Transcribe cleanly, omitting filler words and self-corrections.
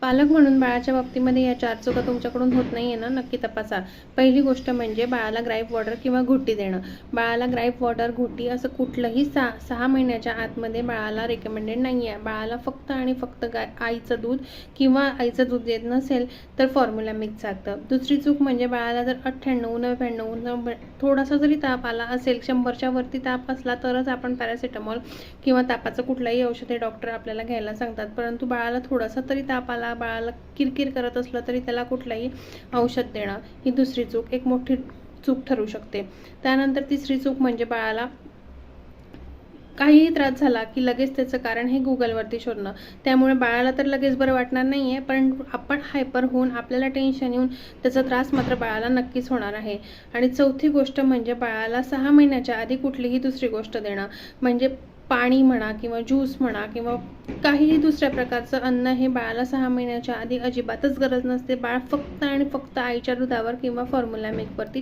पालक म्हणून बाळाच्या बाबतीमध्ये या 4 चुका तुमच्याकडून होत नाही आहे ना, नक्की तपासा. पहिली गोष्ट म्हणजे बाळाला ग्राईप वॉटर किंवा घुट्टी देणं. बाळाला ग्राईप वॉटर, घुट्टी असं कुठलंही 6 महिन्याच्या आतमध्ये बाळाला रेकमेंडेड नाही आहे. बाळाला फक्त आणि फक्त आईचं दूध किंवा आईचं दूध देत नसेल तर फॉर्म्युला मिक्स चालतं. दुसरी चूक म्हणजे बाळाला जर 98, 99, थोडासा जरी ताप आला असेल, 100च्या वरती ताप असला तरच आपण पॅरासिटामॉल किंवा तापाचं कुठलंही औषध हे डॉक्टर आपल्याला घ्यायला सांगतात. परंतु बाळाला थोडासा तरी ताप आला, बाळाला किरकिर करत असलं तरी त्याला कुठलंही औषध देणं, ही दुसरी चूक एक मोठी चूक ठरू शकते. त्यानंतर तिसरी चूक म्हणजे बाळाला काहीही त्रास झाला की लगेच त्याचं कारण हे गुगलवरती शोधणं. त्यामुळे बाळाला तर लगेच बरं वाटणार नाही आहे, पण आपण हायपर होऊन आपल्याला टेन्शन येऊन त्याचा त्रास मात्र बाळाला नक्कीच होणार आहे. आणि चौथी गोष्ट म्हणजे बाळाला 6 महिन्याच्या आधी कुठलीही दुसरी गोष्ट देणं, म्हणजे पाणी म्हणा किंवा ज्यूस म्हणा किंवा काहीही दुसऱ्या प्रकारचं अन्न हे बाळाला 6 महिन्याच्या आधी अजिबातच गरज नसते. बाळ फक्त आणि फक्त आईच्या दुधावर किंवा फॉर्म्युला मिल्कवरती